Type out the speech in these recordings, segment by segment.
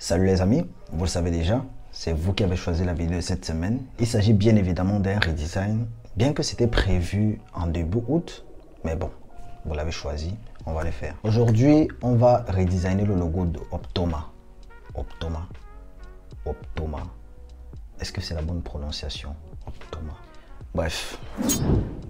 Salut les amis, vous le savez déjà, c'est vous qui avez choisi la vidéo de cette semaine. Il s'agit bien évidemment d'un redesign, bien que c'était prévu en début août, mais bon, vous l'avez choisi, on va le faire. Aujourd'hui, on va redesigner le logo de Optoma. Optoma. Est-ce que c'est la bonne prononciation? Optoma. Bref.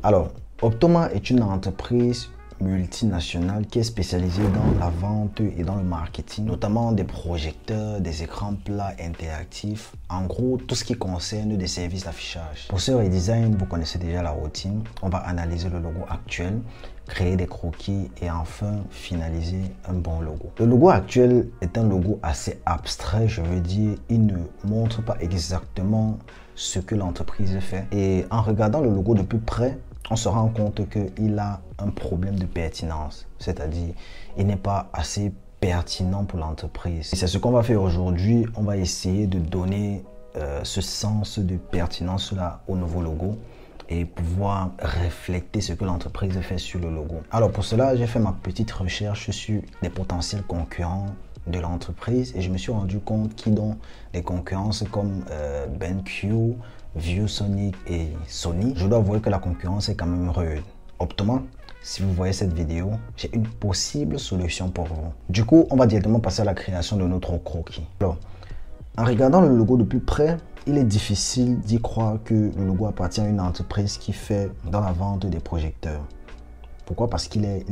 Alors, Optoma est une entreprise multinationale qui est spécialisée dans la vente et dans le marketing, notamment des projecteurs, des écrans plats interactifs, en gros tout ce qui concerne des services d'affichage. Pour ce redesign, vous connaissez déjà la routine. On va analyser le logo actuel, créer des croquis et enfin finaliser un bon logo. Le logo actuel est un logo assez abstrait, je veux dire, il ne montre pas exactement ce que l'entreprise fait. Et en regardant le logo de plus près, on se rend compte qu'il a un problème de pertinence, c'est-à-dire il n'est pas assez pertinent pour l'entreprise. C'est ce qu'on va faire aujourd'hui. On va essayer de donner ce sens de pertinence là au nouveau logo et pouvoir refléter ce que l'entreprise fait sur le logo. Alors pour cela, j'ai fait ma petite recherche sur les potentiels concurrents de l'entreprise et je me suis rendu compte qu'ils ont des concurrences comme BenQ, ViewSonic et Sony. Je dois avouer que la concurrence est quand même rude. Optoma, si vous voyez cette vidéo, j'ai une possible solution pour vous. Du coup, on va directement passer à la création de notre croquis. Alors, en regardant le logo de plus près, il est difficile d'y croire que le logo appartient à une entreprise qui fait dans la vente des projecteurs. Pourquoi? Parce qu'il est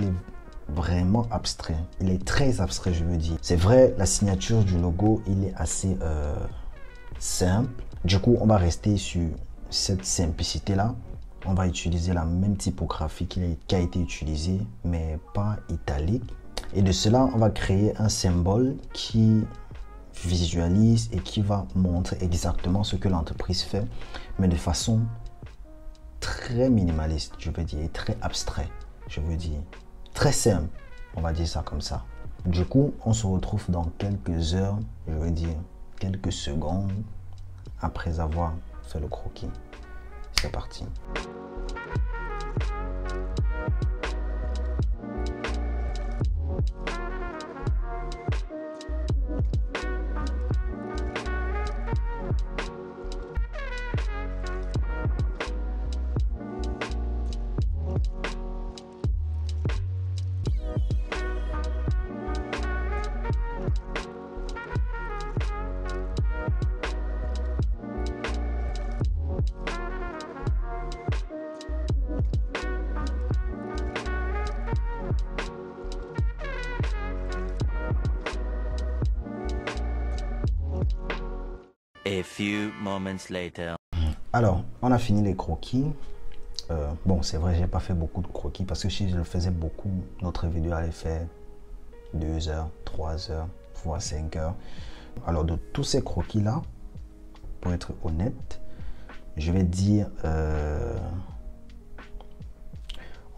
vraiment abstrait. Il est très abstrait, je veux dire. C'est vrai, la signature du logo, il est assez simple. Du coup, on va rester sur cette simplicité-là. On va utiliser la même typographie qui a été utilisée, mais pas italique. Et de cela, on va créer un symbole qui visualise et qui va montrer exactement ce que l'entreprise fait, mais de façon très minimaliste, je veux dire, et très abstrait, je veux dire. Très simple, on va dire ça comme ça. Du coup, on se retrouve dans quelques heures, je veux dire, quelques secondes, après avoir fait le croquis. C'est parti. A few moments later. Alors, on a fini les croquis. Bon, c'est vrai, j'ai pas fait beaucoup de croquis parce que si je le faisais beaucoup, notre vidéo allait faire 2 heures, 3 heures, voire 5 heures. Alors, de tous ces croquis-là, pour être honnête, je vais dire,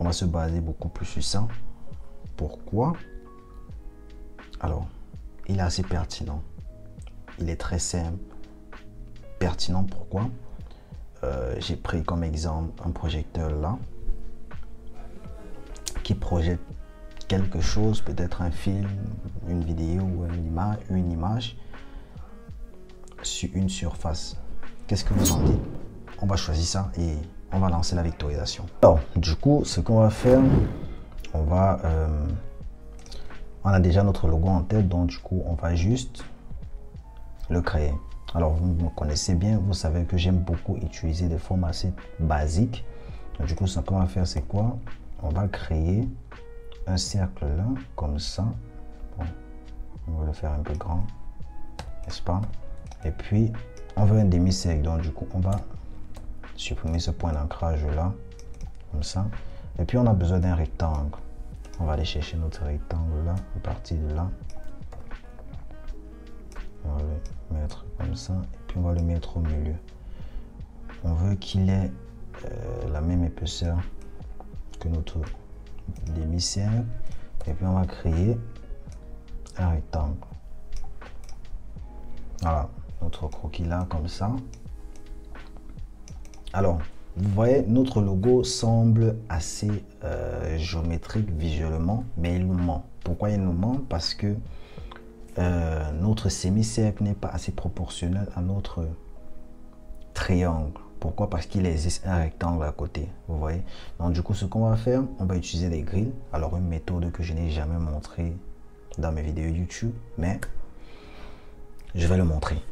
on va se baser beaucoup plus sur ça. Pourquoi? Alors, il est assez pertinent. Il est très simple. Pertinent, pourquoi? J'ai pris comme exemple un projecteur là qui projette quelque chose, peut-être un film, une vidéo ou une image sur une surface. Qu'est-ce que vous en dites? On va choisir ça et on va lancer la vectorisation. Alors du coup, ce qu'on va faire, on a déjà notre logo en tête, donc du coup on va juste le créer. Alors, vous me connaissez bien, vous savez que j'aime beaucoup utiliser des formes assez basiques. Donc, du coup, ce qu'on va faire, c'est quoi? On va créer un cercle là, comme ça. Bon, on va le faire un peu grand, n'est-ce pas? Et puis, on veut un demi-cercle. Donc, du coup, on va supprimer ce point d'ancrage là, comme ça. Et puis, on a besoin d'un rectangle. On va aller chercher notre rectangle là, à partir de là. On va le mettre comme ça et puis on va le mettre au milieu. On veut qu'il ait la même épaisseur que notre demi-cercle et puis on va créer un rectangle. Voilà, notre croquis là comme ça. Alors, vous voyez, notre logo semble assez géométrique visuellement, mais il nous ment. Pourquoi il nous ment? Parce que notre semi-cercle n'est pas assez proportionnel à notre triangle. Pourquoi? Parce qu'il existe un rectangle à côté, vous voyez. Donc du coup, ce qu'on va faire, on va utiliser des grilles. Alors une méthode que je n'ai jamais montrée dans mes vidéos YouTube, mais je vais le montrer.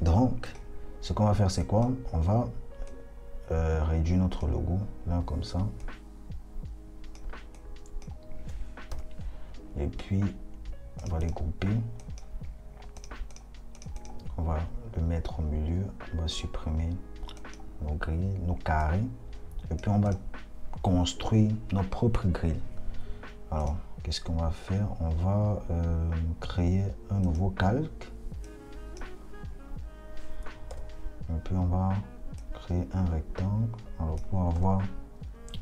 Donc, ce qu'on va faire, c'est quoi? On va réduire notre logo, là, comme ça. Et puis, on va les grouper. On va le mettre au milieu. On va supprimer nos grilles, nos carrés. Et puis, on va construire nos propres grilles. Alors, qu'est-ce qu'on va faire? On va créer un nouveau calque. Et puis, on va créer un rectangle. Alors, pour avoir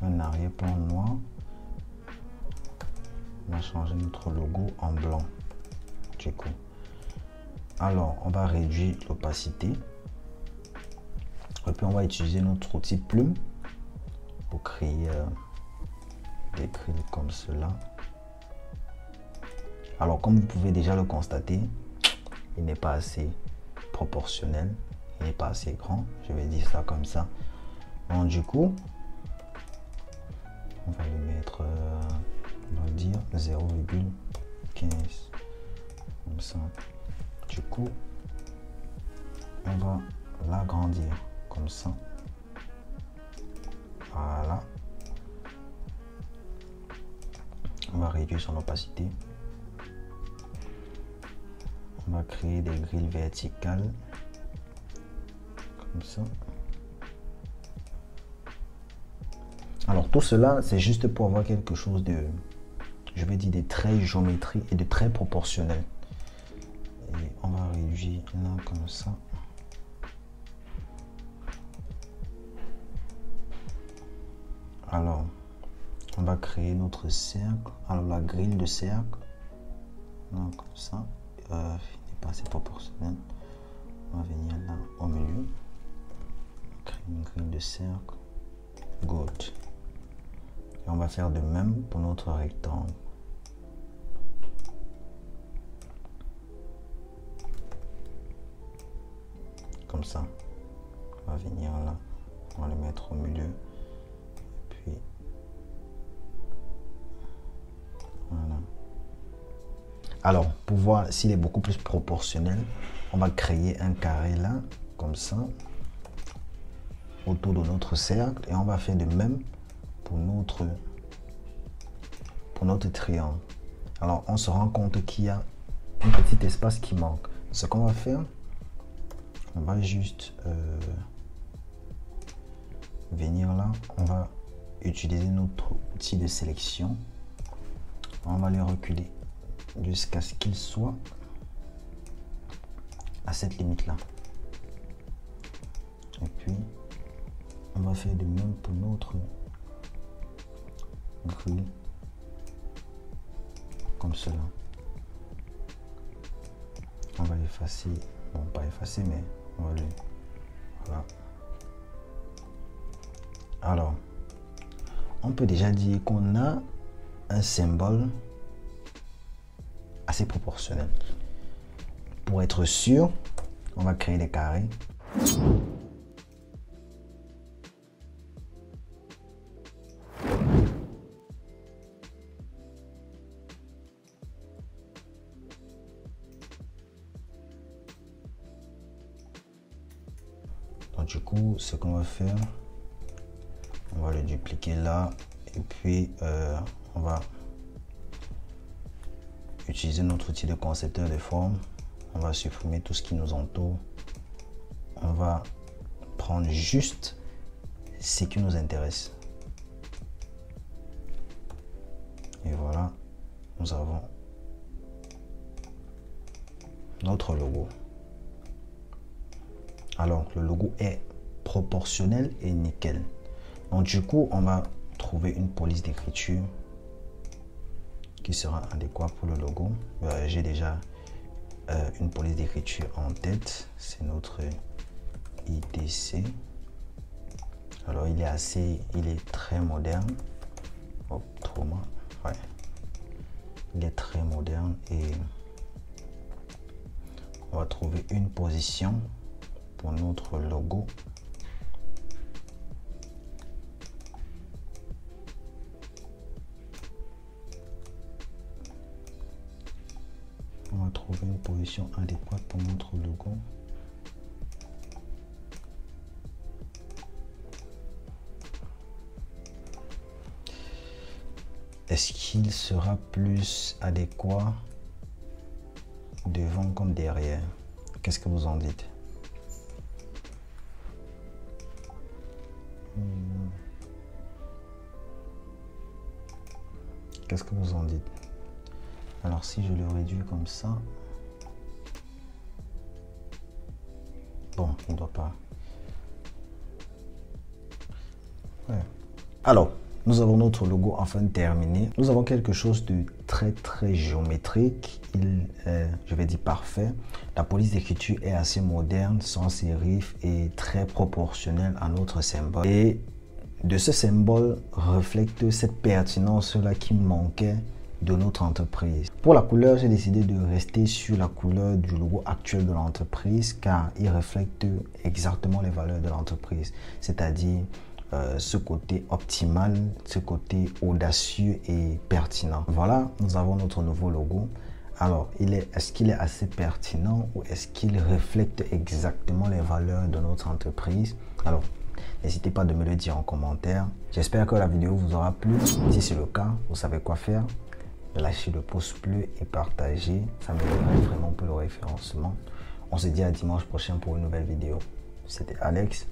un arrière-plan noir, on va changer notre logo en blanc. Du coup, alors on va réduire l'opacité et puis on va utiliser notre outil plume pour créer des grilles comme cela. Alors comme vous pouvez déjà le constater, il n'est pas assez proportionnel, il n'est pas assez grand, je vais dire ça comme ça. Donc du coup, on va le mettre, on va dire 0,15 comme ça. Du coup, on va l'agrandir comme ça. Voilà. On va réduire son opacité. On va créer des grilles verticales comme ça. Alors tout cela, c'est juste pour avoir quelque chose de, je vais dire, des traits géométriques et de traits proportionnels. Et on va réduire là comme ça. Alors, on va créer notre cercle. Alors la grille de cercle, là comme ça, il n'est pas assez proportionnel. On va venir là au milieu, créer une grille de cercle. Good. Et on va faire de même pour notre rectangle. Comme ça. On va venir là. On va le mettre au milieu. Puis voilà. Alors, pour voir s'il est beaucoup plus proportionnel, on va créer un carré là, comme ça, autour de notre cercle. Et on va faire de même pour notre triangle. Alors, on se rend compte qu'il y a un petit espace qui manque. Ce qu'on va faire, on va juste venir là. On va utiliser notre outil de sélection. On va les reculer jusqu'à ce qu'il soit à cette limite là. Et puis, on va faire de même pour notre grille. Comme cela. On va effacer, bon pas effacer mais on va le, voilà. Alors, on peut déjà dire qu'on a un symbole assez proportionnel. Pour être sûr, on va créer des carrés. Du coup, ce qu'on va faire, on va le dupliquer là et puis on va utiliser notre outil de concepteur de forme. On va supprimer tout ce qui nous entoure. On va prendre juste ce qui nous intéresse. Et voilà, nous avons notre logo. Alors, le logo est proportionnel et nickel. Donc, du coup, on va trouver une police d'écriture qui sera adéquate pour le logo. J'ai déjà une police d'écriture en tête. C'est notre ITC. Alors, il est très moderne. Autrement, ouais. Il est très moderne et On va trouver une position pour notre logo. On va trouver une position adéquate pour notre logo. Est-ce qu'il sera plus adéquat devant comme derrière? Qu'est-ce que vous en dites? Qu'est-ce que vous en dites? Alors si je le réduis comme ça, bon, il ne doit pas. Ouais. Alors, nous avons notre logo enfin terminé. Nous avons quelque chose de très géométrique. Je vais dire parfait. La police d'écriture est assez moderne, sans sérif et très proportionnelle à notre symbole. Et de ce symbole reflète cette pertinence-là qui manquait de notre entreprise. Pour la couleur, j'ai décidé de rester sur la couleur du logo actuel de l'entreprise car il reflète exactement les valeurs de l'entreprise, c'est-à-dire ce côté optimal, ce côté audacieux et pertinent. Voilà, nous avons notre nouveau logo. Alors, est-ce qu'il est assez pertinent ou est-ce qu'il reflète exactement les valeurs de notre entreprise? Alors, n'hésitez pas de me le dire en commentaire. J'espère que la vidéo vous aura plu. Si c'est le cas, vous savez quoi faire. Lâchez le pouce bleu et partagez. Ça m'aiderait vraiment pour le référencement. On se dit à dimanche prochain pour une nouvelle vidéo. C'était Alex.